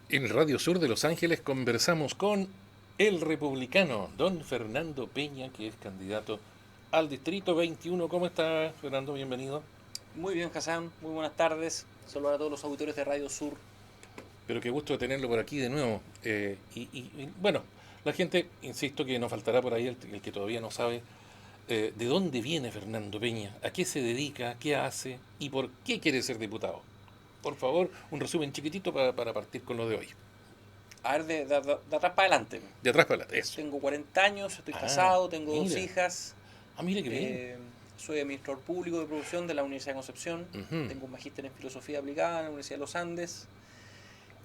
En Radio Sur de Los Ángeles conversamos con el republicano don Fernando Peña, que es candidato al Distrito 21. ¿Cómo está, Fernando? Bienvenido. Muy bien, Hassan, muy buenas tardes. Saludos a todos los auditores de Radio Sur. Pero qué gusto tenerlo por aquí de nuevo. Bueno, la gente, insisto que nos faltará por ahí el que todavía no sabe de dónde viene Fernando Peña, a qué se dedica, qué hace y por qué quiere ser diputado. Por favor, un resumen chiquitito para partir con lo de hoy. A ver, de atrás para adelante. De atrás para adelante, eso. Tengo 40 años, estoy Ah, casado, tengo dos mira. hijas. Mira qué bien. eh, Soy administrador público de producción de la Universidad de Concepción. Ujú, Tengo un magíster en filosofía aplicada en la Universidad de los Andes.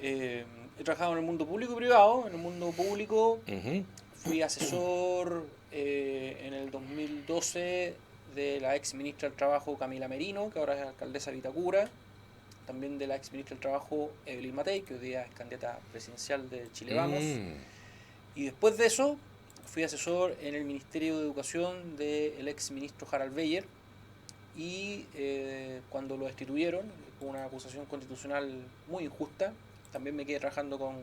He trabajado en el mundo público y privado. En el mundo público ujú. fui asesor en el 2012 de la ex ministra del Trabajo Camila Merino, que ahora es alcaldesa de Vitacura. También de la ex ministra del Trabajo Evelyn Matei, que hoy día es candidata presidencial de Chile Vamos. Mm, Y después de eso, fui asesor en el Ministerio de Educación del ex ministro Harald Beyer. Y cuando lo destituyeron, con una acusación constitucional muy injusta, también me quedé trabajando con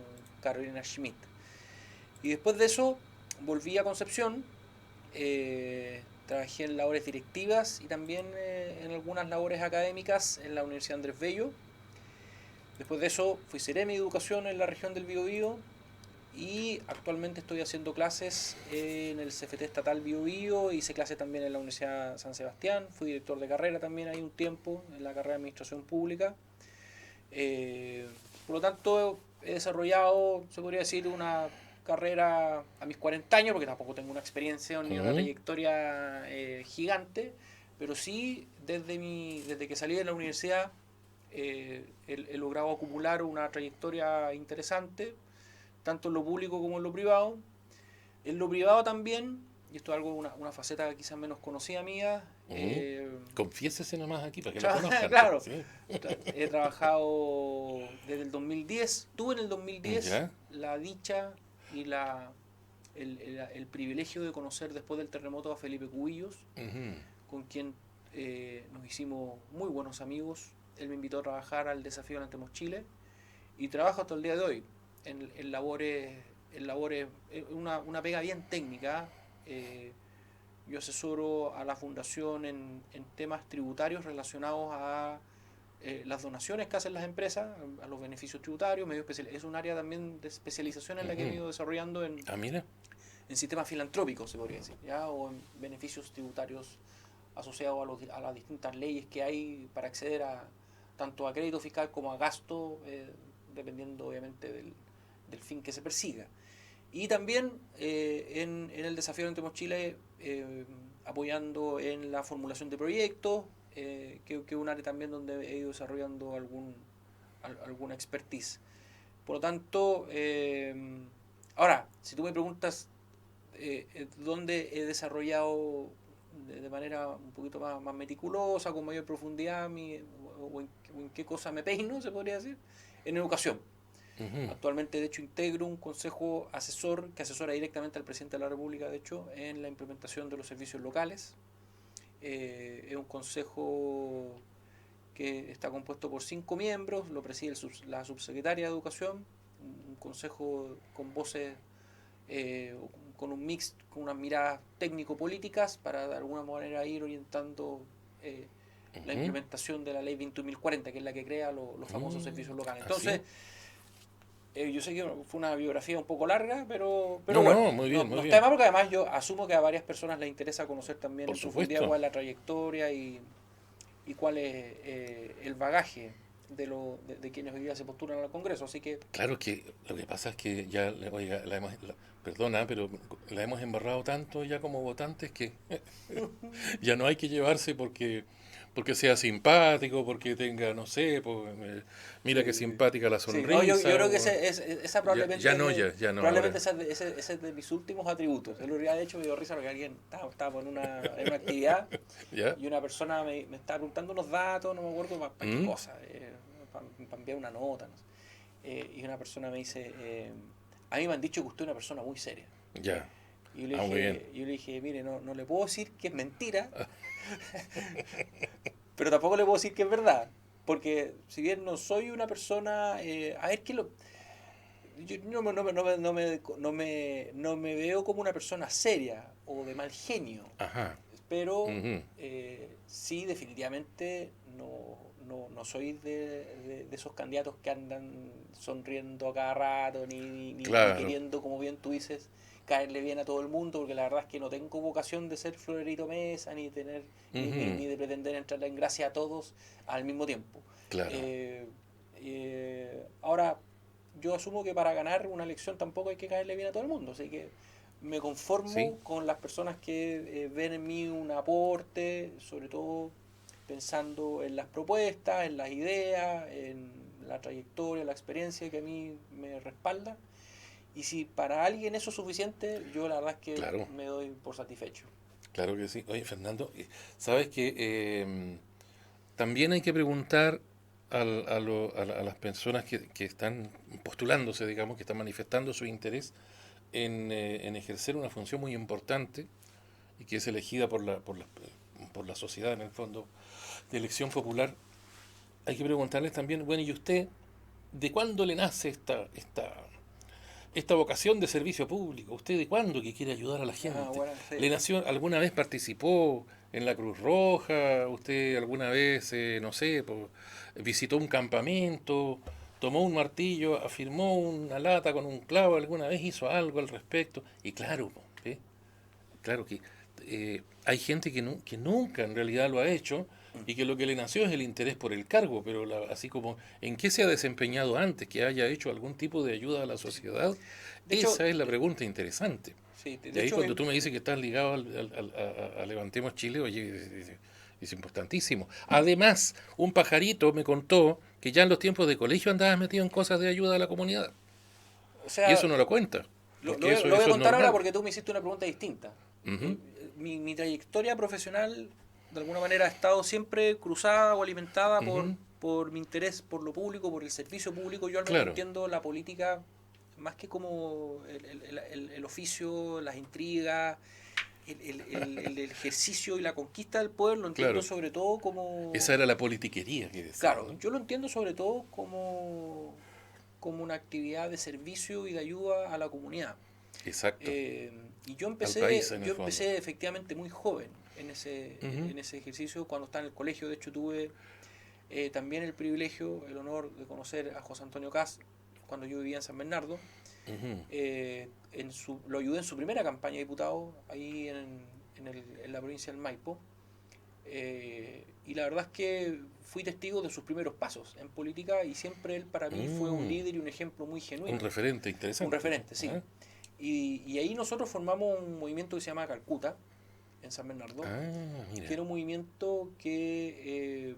Carolina Schmidt. Y después de eso, volví a Concepción. Trabajé en labores directivas y también en algunas labores académicas en la Universidad Andrés Bello. Después de eso fui seremi de educación en la región del Biobío y actualmente estoy haciendo clases en el CFT estatal Biobío, hice clases también en la Universidad San Sebastián, fui director de carrera también ahí un tiempo en la carrera de Administración Pública. Eh, por lo tanto, he desarrollado, se podría decir, una carrera a mis 40 años, porque tampoco tengo una experiencia ni una ujú. trayectoria gigante, pero sí desde que salí de la universidad he logrado acumular una trayectoria interesante, tanto en lo público como en lo privado. En lo privado también, y esto es algo, una faceta quizás menos conocida mía, Ujú. Confiésese nomás aquí para que lo conozcan, pues, claro, ¿sí? he trabajado desde el 2010, tuve en el 2010 ¿Ya? la dicha y el privilegio de conocer después del terremoto a Felipe Cubillos, Ujú, con quien nos hicimos muy buenos amigos. Él me invitó a trabajar al desafío Levantemos Chile y trabajo hasta el día de hoy en labores una pega bien técnica. eh, yo asesoro a la fundación en temas tributarios relacionados a las donaciones que hacen las empresas, a los beneficios tributarios, medio especial. Es un área también de especialización en la que me he ujú. ido desarrollando Ah, mira. en sistemas filantrópicos, se podría decir, ¿ya? O en beneficios tributarios asociados a las distintas leyes que hay para acceder a tanto a crédito fiscal como a gasto, dependiendo obviamente del fin que se persiga. Y también en el desafío Entremos Chile, apoyando en la formulación de proyectos, que es un área también donde he ido desarrollando alguna expertise. Por lo tanto, ahora, si tú me preguntas dónde he desarrollado de manera un poquito más meticulosa, con mayor profundidad, o en qué cosa me peino, se podría decir, en educación. Ujú, Actualmente, de hecho, integro un consejo asesor que asesora directamente al presidente de la República, de hecho, en la implementación de los servicios locales. Es un consejo que está compuesto por 5 miembros, lo preside la subsecretaria de Educación, un consejo con voces, eh, con un mix, con unas miradas técnico-políticas para de alguna manera ir orientando la ujú, implementación de la ley 21.040, que es la que crea los famosos servicios locales. ¿así? Entonces, yo sé que fue una biografía un poco larga, pero No, bueno, no, muy no, bien, muy no está de bien. más porque además yo asumo que a varias personas les interesa conocer también Por en profundidad supuesto. cuál es la trayectoria y cuál es el bagaje de quienes hoy día se postulan al Congreso. Así que, Claro que lo que pasa es que ya, oiga, perdona, pero la hemos embarrado tanto ya como votantes que ya no hay que llevarse porque sea simpático, porque tenga, no sé, mira qué sí, simpática la sí, no, yo sonrisa, creo que o, esa ya, ya probablemente no, ya no, probablemente ahora. ese es de mis últimos atributos. El otro día, de hecho, me dio risa porque alguien estaba en una actividad ¿Ya? y una persona me estaba preguntando unos datos, no me acuerdo para qué ¿Mm? cosa, para enviar una nota, no sé. Y una persona me dice, a mí me han dicho que usted es una persona muy seria. Ya. Y Ah, muy bien. yo le dije, mire, no le puedo decir que es mentira, pero tampoco le puedo decir que es verdad. Porque si bien no soy una persona, a ver, yo no me veo como una persona seria o de mal genio, Ajá. pero Ujú. sí, definitivamente no soy de esos candidatos que andan sonriendo a cada rato, ni Claro. queriendo, como bien tú dices, caerle bien a todo el mundo, porque la verdad es que no tengo vocación de ser florerito mesa, Ujú. ni de pretender entrarle en gracia a todos al mismo tiempo. Claro. Eh, Ahora, yo asumo que para ganar una elección tampoco hay que caerle bien a todo el mundo, así que me Sí. conformo con las personas que ven en mí un aporte, sobre todo pensando en las propuestas, en las ideas, en la trayectoria, la experiencia que a mí me respalda. Y si para alguien eso es suficiente, yo la verdad es que Claro. me doy por satisfecho. Claro que sí. Oye, Fernando, sabes que también hay que preguntar a las personas que están postulándose, digamos, que están manifestando su interés en ejercer una función muy importante y que es elegida por la sociedad en el fondo de elección popular. Hay que preguntarles también, bueno, ¿y usted de cuándo le nace esta vocación de servicio público? ¿Usted de cuándo que quiere ayudar a la Ah, gente? bueno, sí. ¿Le nació, alguna vez participó en la Cruz Roja? ¿Usted alguna vez, no sé, visitó un campamento? ¿Tomó un martillo? ¿Afirmó una lata con un clavo? ¿Alguna vez hizo algo al respecto? Y claro, ¿ve? Claro que hay gente que nunca en realidad lo ha hecho y que lo que le nació es el interés por el cargo, pero así como en qué se ha desempeñado antes, que haya hecho algún tipo de ayuda a la Sí. sociedad, De hecho, esa es la pregunta interesante. sí, Y ahí cuando tú me dices que estás ligado a Levantemos Chile, oye, es importantísimo. Además, un pajarito me contó que ya en los tiempos de colegio andabas metido en cosas de ayuda a la comunidad. o Y sea, eso no lo cuenta, porque lo voy a eso es contar ahora normal. porque tú me hiciste una pregunta distinta. Ujú. Mi trayectoria profesional, de alguna manera, ha estado siempre cruzada o alimentada Ujú. por mi interés por lo público, por el servicio público. Yo al menos Claro, entiendo la política más que como el oficio, las intrigas, el ejercicio y la conquista del poder, lo entiendo claro. sobre todo como... Esa era la politiquería que decían, Claro, ¿no? yo lo entiendo sobre todo como una actividad de servicio y de ayuda a la comunidad. Exacto. Eh, y Al país en yo el fondo. empecé efectivamente muy joven Ujú. en ese ejercicio. Cuando estaba en el colegio, de hecho, tuve también el privilegio, el honor de conocer a José Antonio Caz cuando yo vivía en San Bernardo. Ujú. Lo ayudé en su primera campaña de diputado ahí en la provincia del Maipo. Y la verdad es que fui testigo de sus primeros pasos en política y siempre él para mí fue un Mm. líder y un ejemplo muy Un genuino. referente Un interesante. referente, sí. ¿Ah? Y ahí nosotros formamos un movimiento que se llama Calcuta, en San Bernardo, Ah, que mira. era un movimiento que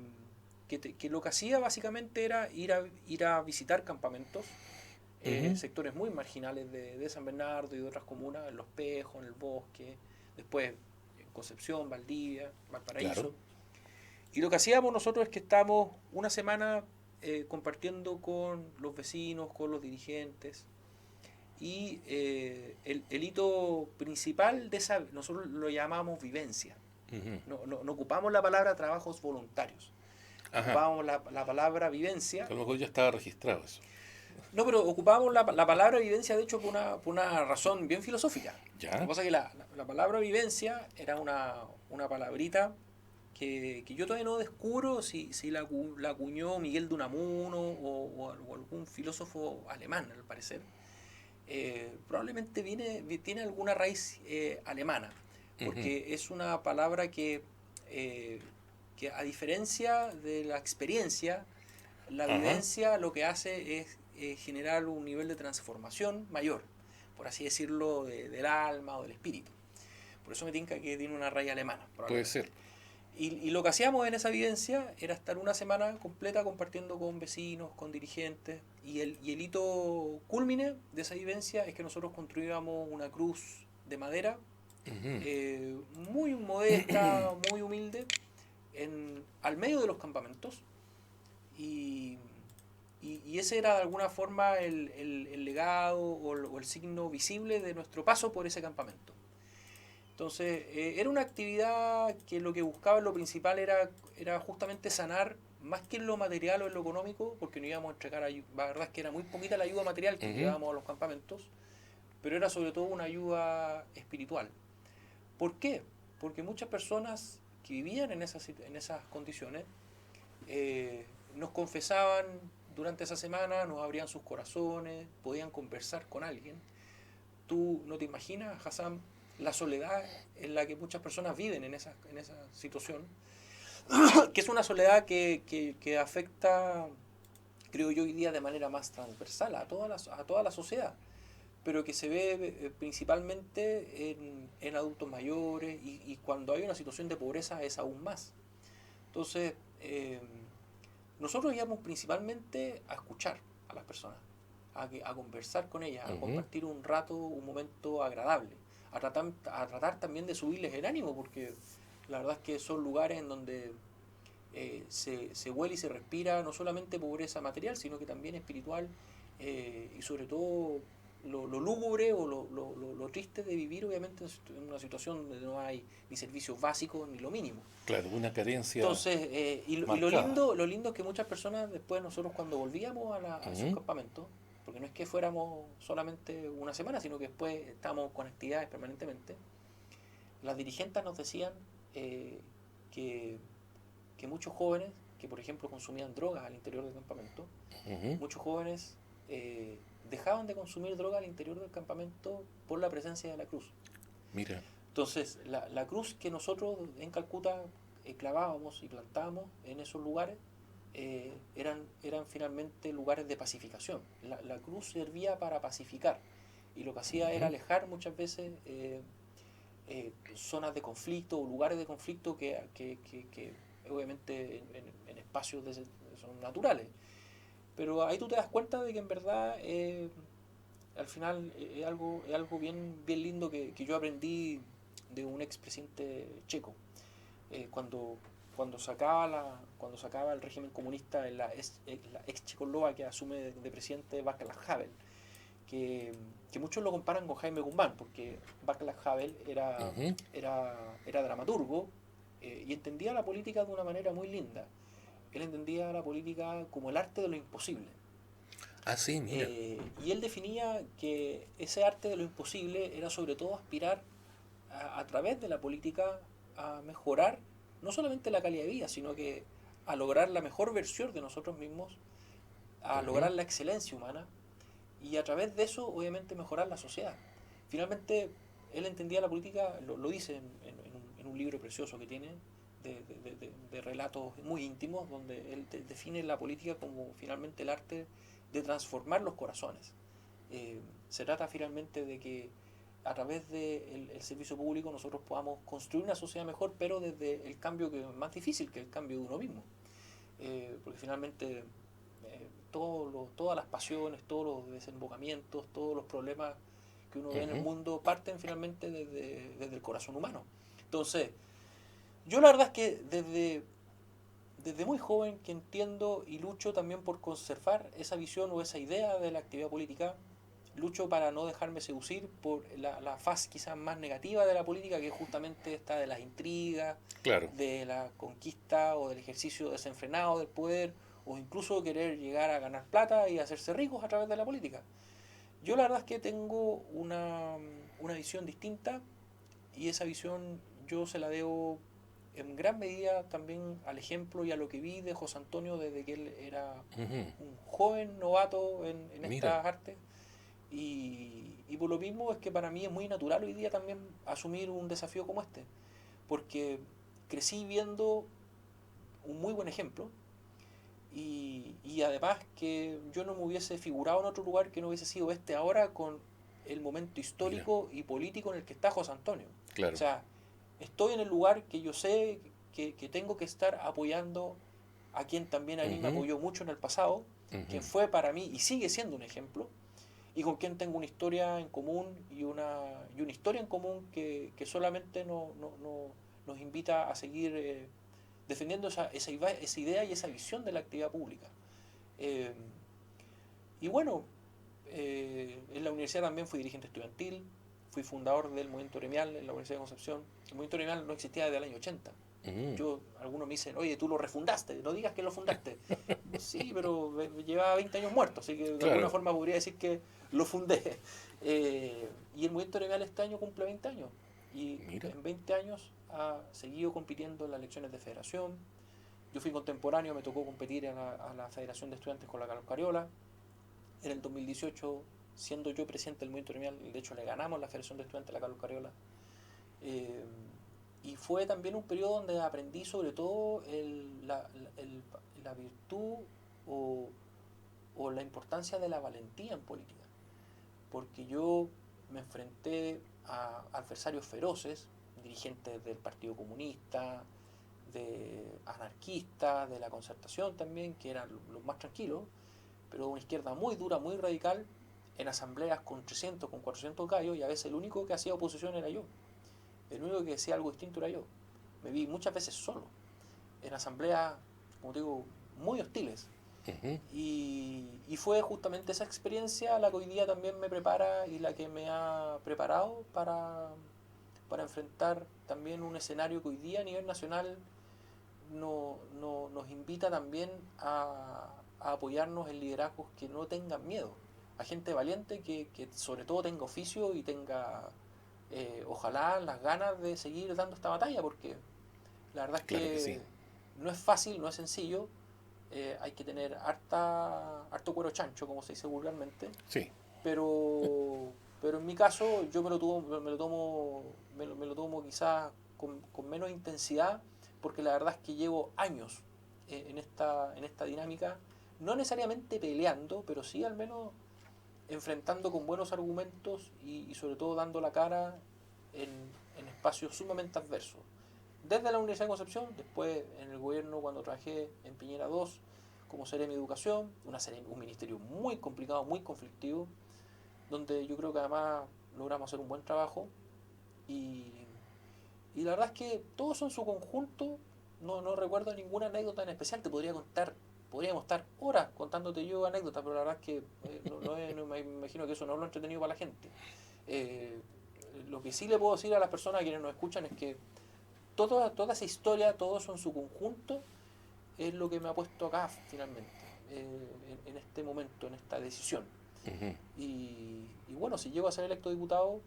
lo que hacía básicamente era ir a visitar campamentos, Ujú. sectores muy marginales de San Bernardo y de otras comunas, en Los Pejos, en el Bosque, después en Concepción, Valdivia, Claro. Valparaíso. Y lo que hacíamos nosotros es que estábamos una semana compartiendo con los vecinos, con los dirigentes, y el hito principal de esa, nosotros lo llamamos vivencia. Ujú. No ocupamos la palabra trabajos voluntarios, Ajá. ocupábamos la palabra vivencia. A lo mejor ya estaba registrado eso. No, pero ocupábamos la palabra vivencia, de hecho, por una razón bien filosófica. Lo que ¿Ya? pasa es que la palabra vivencia era una palabrita que yo todavía no descubro si la acuñó Miguel de Unamuno o algún filósofo alemán, al parecer. Probablemente tiene alguna raíz alemana, Ujú. porque es una palabra que a diferencia de la experiencia, la Ajá. vivencia lo que hace es generar un nivel de transformación mayor, por así decirlo, del alma o del espíritu. Por eso me tinca que tiene una raíz alemana, Puede probablemente. ser. Y lo que hacíamos en esa vivencia era estar una semana completa compartiendo con vecinos, con dirigentes, y el hito culmine de esa vivencia es que nosotros construíamos una cruz de madera Ujú. muy modesta, muy humilde, al medio de los campamentos, y, y ese era de alguna forma el legado o el signo visible de nuestro paso por ese campamento. Entonces, era una actividad que lo que buscaba en lo principal era justamente sanar más que en lo material o en lo económico, porque no íbamos a entregar ayuda, la verdad es que era muy poquita la ayuda material que Ujú. llevábamos a los campamentos, pero era sobre todo una ayuda espiritual. ¿Por qué? Porque muchas personas que vivían en esas condiciones eh, nos confesaban durante esa semana, nos abrían sus corazones, podían conversar con alguien. Tú no te imaginas, Hassan, la soledad en la que muchas personas viven en esa situación, que es una soledad que afecta, creo yo, hoy día de manera más transversal a toda la sociedad, pero que se ve principalmente en adultos mayores y cuando hay una situación de pobreza es aún más. Entonces, nosotros íbamos principalmente a escuchar a las personas, a conversar con ellas, a Ujú. compartir un rato, un momento agradable, a tratar también de subirles el ánimo, porque la verdad es que son lugares en donde se huele y se respira no solamente pobreza material, sino que también espiritual y sobre todo lo lúgubre o lo triste de vivir obviamente en una situación donde no hay ni servicios básicos ni lo mínimo. Claro, una carencia Entonces, y marcada. lo lindo es que muchas personas después nosotros cuando volvíamos a esos Ujú. campamentos, porque no es que fuéramos solamente una semana, sino que después estábamos con actividades permanentemente, las dirigentes nos decían eh, que, que muchos jóvenes que por ejemplo consumían drogas al interior del campamento, Ujú. muchos jóvenes dejaban de consumir drogas al interior del campamento por la presencia de la cruz. Mira. Entonces, la cruz que nosotros en Calcuta clavábamos y plantábamos en esos lugares eran finalmente lugares de pacificación. La cruz servía para pacificar y lo que hacía era Ujú. alejar muchas veces zonas de conflicto o lugares de conflicto que obviamente en espacios son naturales. Pero ahí tú te das cuenta de que en verdad al final es algo bien lindo que yo aprendí de un expresidente checo. Cuando, cuando sacaba el régimen comunista en la ex Checoslovaquia asume de presidente Václav Havel, que, que muchos lo comparan con Jaime Guzmán, porque Václav Havel Ujú. era dramaturgo y entendía la política de una manera muy linda. Él entendía la política como el arte de lo imposible. Ah, sí, mira. Y él definía que ese arte de lo imposible era sobre todo aspirar a través de la política a mejorar no solamente la calidad de vida, sino que a lograr la mejor versión de nosotros mismos, a Ujú. lograr la excelencia humana y a través de eso obviamente mejorar la sociedad. Finalmente, él entendía la política, lo dice en un libro precioso que tiene de relatos muy íntimos, donde él define la política como finalmente el arte de transformar los corazones. Se trata finalmente de que a través del el servicio público nosotros podamos construir una sociedad mejor, pero desde el cambio que es más difícil, que es el cambio de uno mismo. Porque finalmente todas las pasiones, todos los desembocamientos, todos los problemas que uno ve en el Ujú. mundo parten finalmente desde el corazón humano. Entonces, yo la verdad es que desde muy joven que entiendo y lucho también por conservar esa visión o esa idea de la actividad política, lucho para no dejarme seducir por la faz quizás más negativa de la política, que es justamente esta de las intrigas, Claro. de la conquista o del ejercicio desenfrenado del poder, o incluso querer llegar a ganar plata y hacerse ricos a través de la política. Yo la verdad es que tengo una visión distinta y esa visión yo se la debo en gran medida también al ejemplo y a lo que vi de José Antonio desde que él era Ujú. un joven novato en Mira. estas artes y por lo mismo es que para mí es muy natural hoy día también asumir un desafío como este, porque crecí viendo un muy buen ejemplo y además que yo no me hubiese figurado en otro lugar que no hubiese sido este ahora con el momento Mira. histórico y político en el que está José Antonio. O Claro. sea, estoy en el lugar que yo sé que tengo que estar apoyando a quien también a mí me Ujú. apoyó mucho en el pasado, Ujú. quien fue para mí y sigue siendo un ejemplo, y con quien tengo una historia en común y una historia en común que solamente nos invita a seguir defendiendo esa idea y esa visión de la actividad pública. Eh, y bueno, en la universidad también fui dirigente estudiantil, fui fundador del movimiento gremial en la Universidad de Concepción. El movimiento gremial no existía desde el año 80. Algunos me dicen, oye, tú lo refundaste, no digas que lo fundaste. Sí, pero llevaba 20 años muerto, así que de alguna Claro, forma podría decir que lo fundé. Y el movimiento gremial este año cumple 20 años. Y mira. en 20 años ha seguido compitiendo en las elecciones de federación. Yo fui contemporáneo, me tocó competir a la Federación de Estudiantes con la Carlos Cariola. En el 2018, siendo yo presidente del movimiento gremial, de hecho le ganamos la Federación de Estudiantes a la Carlos Cariola. Eh, y fue también un periodo donde aprendí sobre todo la virtud o, o la importancia de la valentía en política. Porque yo me enfrenté a adversarios feroces, dirigentes del Partido Comunista, de anarquistas, de la Concertación también, que eran los más tranquilos, pero una izquierda muy dura, muy radical, en asambleas con 300, con 400 gallos, y a veces el único que hacía oposición era yo. El único que decía algo distinto era yo. Me vi muchas veces solo, en asambleas, como te digo, muy hostiles. Ujú. Y fue justamente esa experiencia la que hoy día también me prepara y la que me ha preparado para enfrentar también un escenario que hoy día a nivel nacional nos invita también a apoyarnos en liderazgos que no tengan miedo, a gente valiente que sobre todo tenga oficio y tenga, ojalá, las ganas de seguir dando esta batalla, porque la verdad es Claro que sí. que no es fácil, no es sencillo, hay que tener harto cuero chancho, como se dice vulgarmente, Sí. pero, pero en mi caso yo me lo tomo quizás con menos intensidad, porque la verdad es que llevo años en esta dinámica, no necesariamente peleando, pero sí al menos enfrentando con buenos argumentos y sobre todo dando la cara en, en espacios sumamente adversos. Desde la Universidad de Concepción, después en el gobierno cuando trabajé en Piñera 2 como Seremi de Educación, un ministerio muy complicado, muy conflictivo, donde yo creo que además logramos hacer un buen trabajo y, y la verdad es que todo eso en su conjunto, no recuerdo ninguna anécdota en especial, podríamos estar horas contándote yo anécdotas, pero la verdad es que no me imagino que eso no es lo entretenido para la gente. Eh, lo que sí le puedo decir a las personas a quienes nos escuchan es que toda esa historia, todo eso en su conjunto, es lo que me ha puesto acá finalmente, en este momento, en esta decisión. Ujú. Y bueno, si llego a ser electo diputado,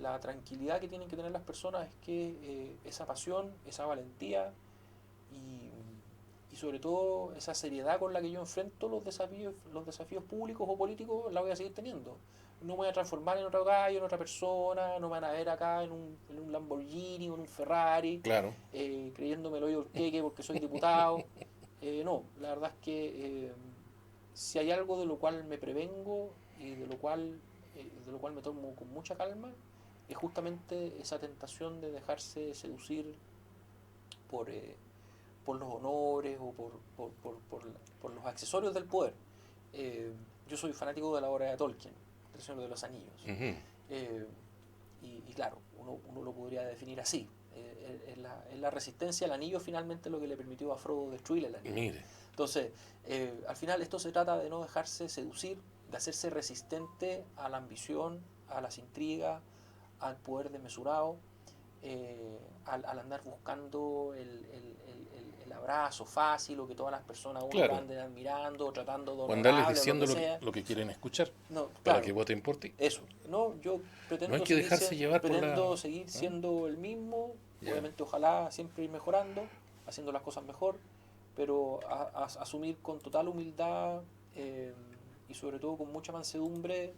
la tranquilidad que tienen que tener las personas es que esa pasión, esa valentía y sobre todo esa seriedad con la que yo enfrento los desafíos públicos o políticos, la voy a seguir teniendo. No me voy a transformar en otro gallo, en otra persona, no me van a ver acá en un Lamborghini o en un Ferrari, Claro. creyéndome el hoyo del queque porque soy diputado. No, la verdad es que si hay algo de lo cual me prevengo y de lo cual me tomo con mucha calma, es justamente esa tentación de dejarse seducir por, los honores o por los accesorios del poder. Eh, yo soy fanático de la obra de Tolkien, El Señor de los Anillos. Ujú. Eh, y claro, uno lo podría definir así. Es la resistencia al anillo finalmente lo que le permitió a Frodo destruir el anillo. Mire. Entonces, al final esto se trata de no dejarse seducir, de hacerse resistente a la ambición, a las intrigas, al poder desmesurado, al andar buscando el abrazo fácil o que todas las personas a uno lo Claro. anden admirando, tratando de O andarles honorable o lo diciendo que sea. lo que quieren escuchar No, para que claro, voten por ti. eso. No, yo No hay pretendo que seguir, dejarse llevar por la... pretendo seguir ¿no? siendo el mismo, Ya. obviamente ojalá siempre ir mejorando, haciendo las cosas mejor, pero asumir con total humildad, eh, y sobre todo con mucha mansedumbre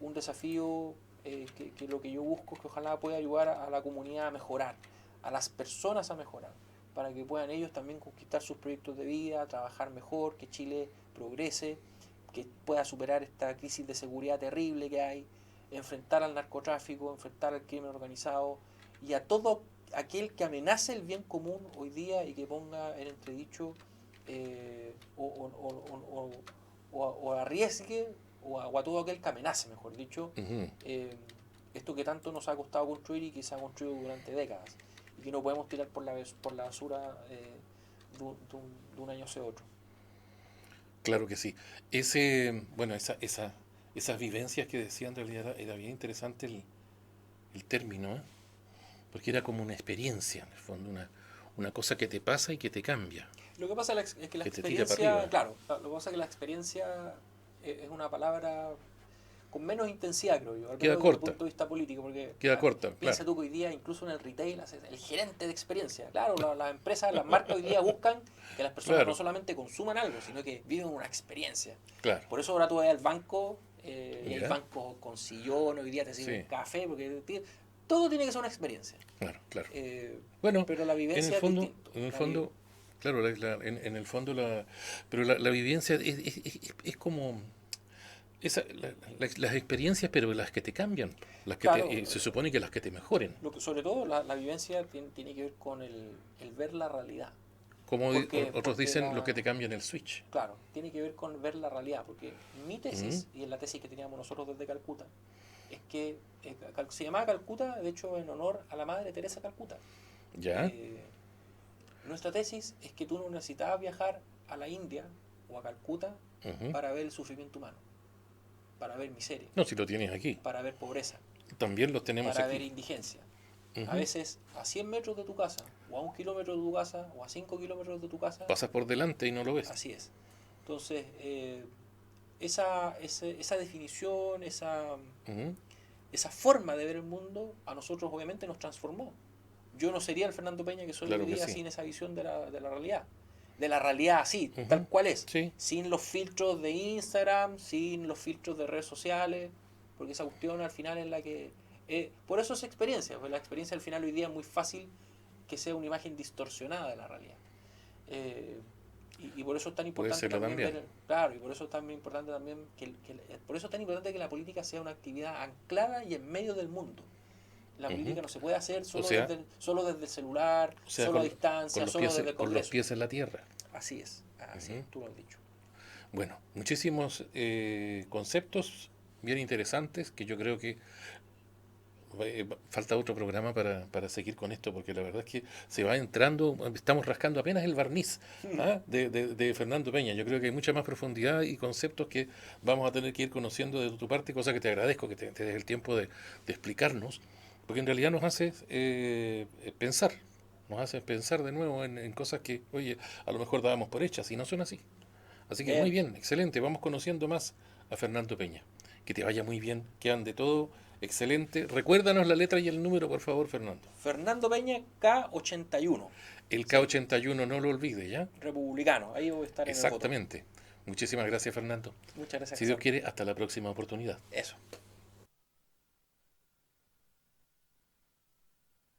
un desafío, que lo que yo busco es que ojalá pueda ayudar a la comunidad a mejorar, a las personas a mejorar, para que puedan ellos también conquistar sus proyectos de vida, trabajar mejor, que Chile progrese, que pueda superar esta crisis de seguridad terrible que hay, enfrentar al narcotráfico, enfrentar al crimen organizado y a todo aquel que amenace el bien común hoy día y que ponga en entredicho, o arriesgue o a todo aquel que amenace, mejor dicho, Ujú. eh, esto que tanto nos ha costado construir y que se ha construido durante décadas y que no podemos tirar por la basura, de un año hacia otro. Claro que sí. Ese, bueno, esas vivencias que decía en realidad era bien interesante el término, ¿eh? Porque era como una experiencia, en el fondo, una cosa que te pasa y que te cambia, Lo que pasa es que la que te tira para experiencia, arriba. claro, lo que pasa es que la experiencia es una palabra con menos intensidad, creo yo, al Queda menos desde el corta, punto de vista político, porque queda corta, piensa claro. tú que hoy día, incluso en el retail, el gerente de experiencia, claro, las empresas, las marcas hoy día buscan que las personas no Claro, solamente consuman algo, sino que viven una experiencia. claro. Por eso ahora tú vas al banco, y hay ¿Ya? bancos con sillón, hoy día te sirven Sí, café, todo tiene que ser una experiencia. claro, claro. Eh, Bueno, pero la vivencia es distinto. en el fondo, claro, en el fondo pero la vivencia es como las experiencias, pero las que te cambian, Claro, se supone que las que te mejoren, sobre todo la vivencia tiene que ver con el ver la realidad. como otros Porque dicen, lo que te cambian el switch. claro, tiene que ver con ver la realidad, porque mi ¿Mm? tesis, y es la tesis que teníamos nosotros desde Calcuta, es que se llamaba Calcuta, de hecho, en honor a la madre Teresa Calcuta. ¿Ya? Eh, Nuestra tesis es que tú no necesitabas viajar a la India o a Calcuta Ujú. para ver el sufrimiento humano, para ver miseria, No, si lo tienes aquí, para ver pobreza, también los tenemos para ver aquí. indigencia. A Ujú. veces a 100 metros de tu casa, o a 1 kilómetro de tu casa, o a 5 kilómetros de tu casa, Pasas por delante y no lo ves. así es. Entonces, esa definición, Ujú. esa forma de ver el mundo, a nosotros obviamente nos transformó. Yo no sería el Fernando Peña que soy hoy Claro que día sí. sin esa visión de la realidad. De la realidad así, tal Ujú. cual es. Sí, Sin los filtros de Instagram, sin los filtros de redes sociales, porque esa cuestión al final es la que... por eso es experiencia, porque la experiencia al final hoy día es muy fácil que sea una imagen distorsionada de la realidad. Eh, y por eso es tan puede importante serlo también también. ver, claro, y por eso es tan importante también por eso es tan importante que la política sea una actividad anclada y en medio del mundo. La Ujú. política no se puede hacer O sea, solo desde el celular, o sea, solo a distancia, solo desde el con los Congreso. pies en la tierra. Así Ujú. es, tú lo has dicho. Bueno, muchísimos conceptos bien interesantes que yo creo que falta otro programa para seguir con esto, porque la verdad es que se va entrando, estamos rascando apenas el barniz, ¿ah? De Fernando Peña. Yo creo que hay mucha más profundidad y conceptos que vamos a tener que ir conociendo de tu parte, cosa que te agradezco que te des el tiempo de explicarnos, porque en realidad nos hace pensar, nos hace pensar de nuevo en cosas que, oye, a lo mejor dábamos por hechas y no son así. Así que muy Bien, bien, excelente. Vamos conociendo más a Fernando Peña. Que te vaya muy bien, que ande todo excelente. Recuérdanos la letra y el número, por favor, Fernando. Fernando Peña K81, El ¿sí? K81, no lo olvide, ¿ya? Republicano, ahí voy a estar en el voto. Exactamente. Muchísimas gracias, Fernando. Muchas gracias, Si Dios Jesús. quiere, hasta la próxima oportunidad. Eso.